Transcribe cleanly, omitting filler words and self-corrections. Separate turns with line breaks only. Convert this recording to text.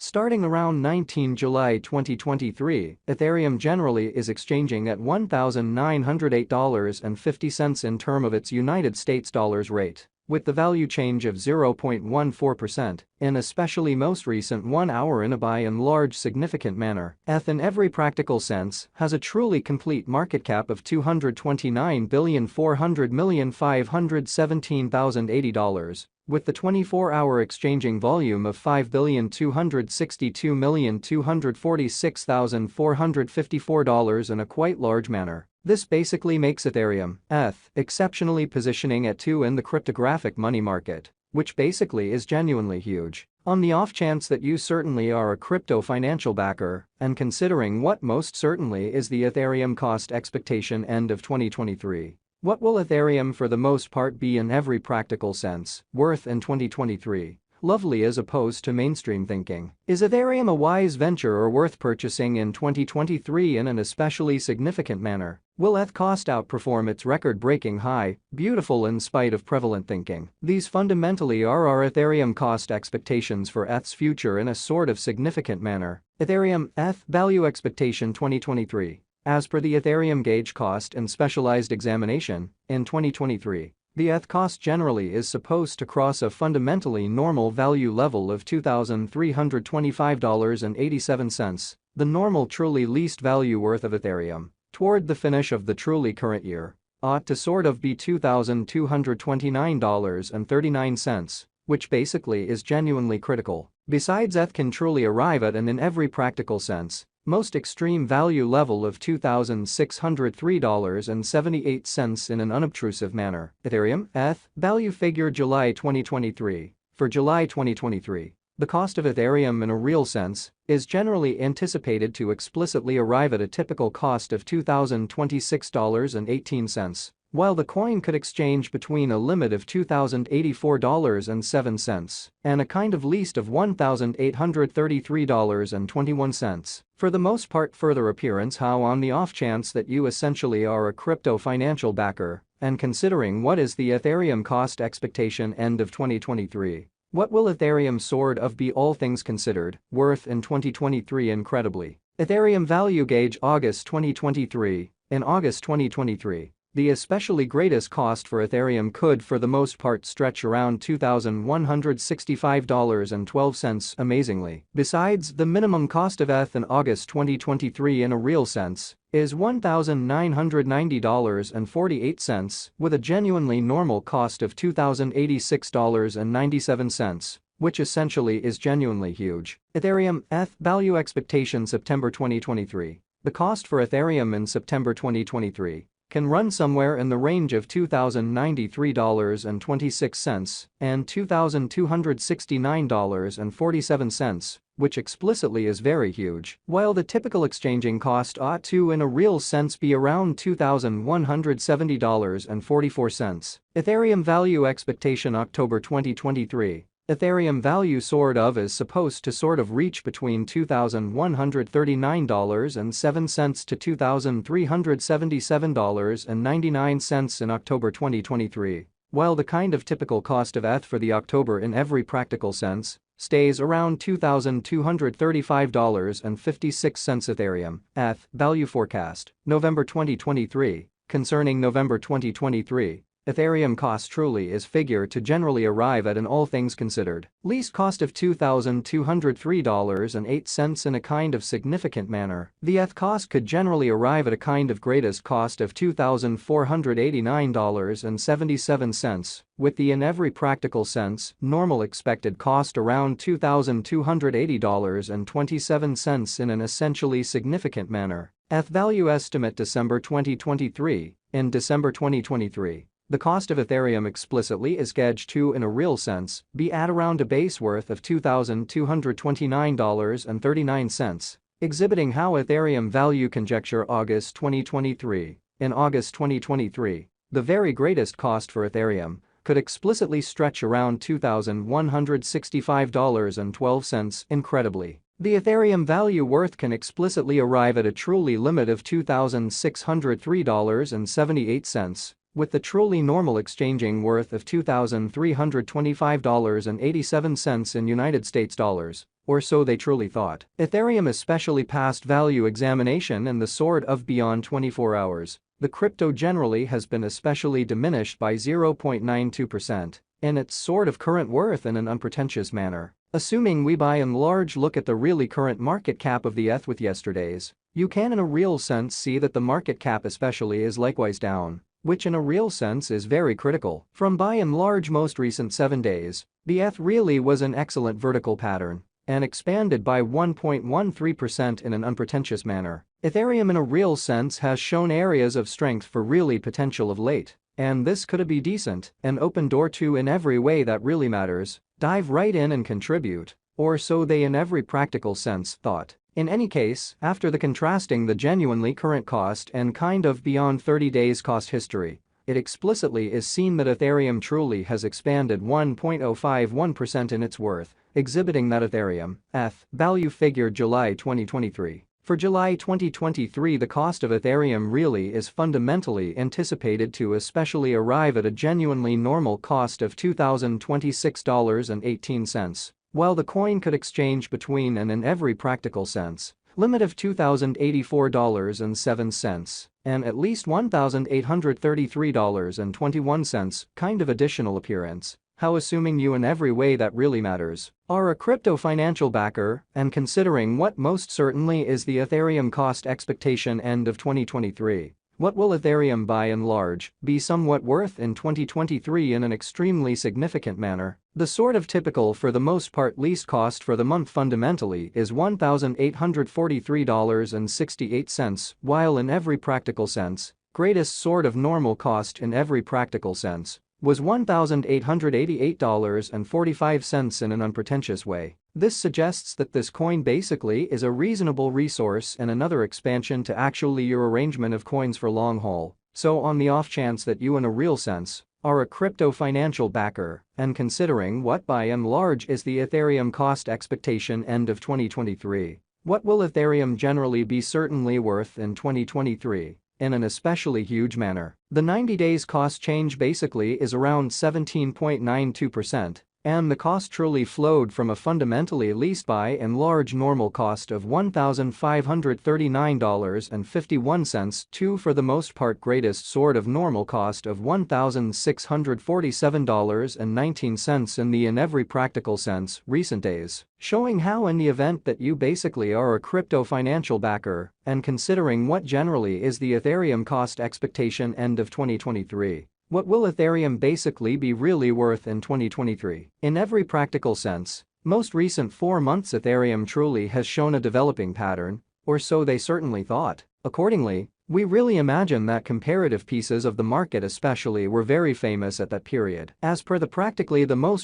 Starting around 19 July 2023, Ethereum generally is exchanging at $1,908.50 in term of its United States dollars rate, with the value change of 0.14%, in especially most recent 1 hour in a by and large significant manner. ETH in every practical sense has a truly complete market cap of $229,400,517,080, with the 24-hour exchanging volume of $5,262,246,454 in a quite large manner. This basically makes Ethereum, ETH, exceptionally positioning at 2 in the cryptographic money market, which basically is genuinely huge. On the off chance that you certainly are a crypto financial backer, and considering what most certainly is the Ethereum cost expectation end of 2023. What will Ethereum for the most part be in every practical sense worth in 2023? Lovely as opposed to mainstream thinking. Is Ethereum a wise venture or worth purchasing in 2023 in an especially significant manner? Will ETH cost outperform its record-breaking high? Beautiful in spite of prevalent thinking. These fundamentally are our Ethereum cost expectations for ETH's future in a sort of significant manner. Ethereum ETH value expectation 2023. As per the Ethereum gauge cost and specialized examination, in 2023, the ETH cost generally is supposed to cross a fundamentally normal value level of $2,325.87, the normal truly least value worth of Ethereum, toward the finish of the truly current year, ought to sort of be $2,229.39, which basically is genuinely critical. Besides, ETH can truly arrive at an in every practical sense most extreme value level of $2,603.78 in an unobtrusive manner. Ethereum ETH value figure July 2023. For July 2023, the cost of Ethereum in a real sense is generally anticipated to explicitly arrive at a typical cost of $2,026.18, while the coin could exchange between a limit of $2,084.07 and a kind of least of $1,833.21. For the most part, further appearance how on the off chance that you essentially are a crypto financial backer, and considering what is the Ethereum cost expectation end of 2023. What will Ethereum sort of be all things considered worth in 2023 incredibly? Ethereum value gauge August 2023. In August 2023, the especially greatest cost for Ethereum could for the most part stretch around $2,165.12 amazingly. Besides, the minimum cost of ETH in August 2023 in a real sense is $1,990.48 with a genuinely normal cost of $2,086.97, which essentially is genuinely huge. Ethereum ETH value expectation September 2023. The cost for Ethereum in September 2023 can run somewhere in the range of $2,093.26 and $2,269.47, which explicitly is very huge. While the typical exchanging cost ought to in a real sense be around $2,170.44. Ethereum value expectation October 2023. Ethereum value sort of is supposed to sort of reach between $2,139.07 to $2,377.99 in October 2023, while the kind of typical cost of ETH for the October in every practical sense stays around $2,235.56. Ethereum ETH value forecast November 2023. Concerning November 2023, Ethereum cost truly is figure to generally arrive at an all things considered least cost of $2,203.08 in a kind of significant manner. The ETH cost could generally arrive at a kind of greatest cost of $2,489.77, with the in every practical sense normal expected cost around $2,280.27 in an essentially significant manner. ETH value estimate December 2023. In December 2023, the cost of Ethereum explicitly is gauged to in a real sense be at around a base worth of $2,229.39, exhibiting how Ethereum value conjecture August 2023. In August 2023, the very greatest cost for Ethereum could explicitly stretch around $2,165.12 incredibly. The Ethereum value worth can explicitly arrive at a truly limit of $2,603.78, with the truly normal exchanging worth of $2,325.87 in United States dollars. or so they truly thought. Ethereum especially passed value examination in the Soar of beyond 24 hours. The crypto generally has been especially diminished by 0.92% in its sort of current worth in an unpretentious manner. Assuming we by and large look at the really current market cap of the ETH with yesterday's, you can in a real sense see that the market cap especially is likewise down, which in a real sense is very critical. From by and large most recent 7 days, the ETH really was an excellent vertical pattern and expanded by 1.13% in an unpretentious manner. Ethereum in a real sense has shown areas of strength for really potential of late, and this could be decent, an open door to in every way that really matters, dive right in and contribute, or so they in every practical sense thought. In any case, after the contrasting the genuinely current cost and kind of beyond 30 days cost history, it explicitly is seen that Ethereum truly has expanded 1.051% in its worth, exhibiting that Ethereum ETH value figure July 2023. For July 2023 the cost of Ethereum really is fundamentally anticipated to especially arrive at a genuinely normal cost of $2,026.18, while the coin could exchange between and in every practical sense, limit of $2,084.07 and at least $1,833.21 kind of additional appearance. How assuming you in every way that really matters are a crypto financial backer and considering what most certainly is the Ethereum cost expectation end of 2023. What will Ethereum by and large be somewhat worth in 2023 in an extremely significant manner? The sort of typical for the most part least cost for the month fundamentally is $1,843.68, while in every practical sense, greatest sort of normal cost in every practical sense was $1,888.45 in an unpretentious way. This suggests that this coin basically is a reasonable resource and another expansion to actually your arrangement of coins for long haul. So on the off chance that you in a real sense are a crypto financial backer and considering what by and large is the Ethereum cost expectation end of 2023, what will Ethereum generally be certainly worth in 2023? In an especially huge manner. The 90 days cost change basically is around 17.92%, and the cost truly flowed from a fundamentally least by and large normal cost of $1,539.51 to for the most part greatest sort of normal cost of $1,647.19 in the in every practical sense recent days, showing how in the event that you basically are a crypto financial backer and considering what generally is the Ethereum cost expectation end of 2023. What will Ethereum basically be really worth in 2023? In every practical sense, most recent 4 months Ethereum truly has shown a developing pattern, or so they certainly thought. Accordingly, we really imagine that comparative pieces of the market especially were very famous at that period. As per the practically the most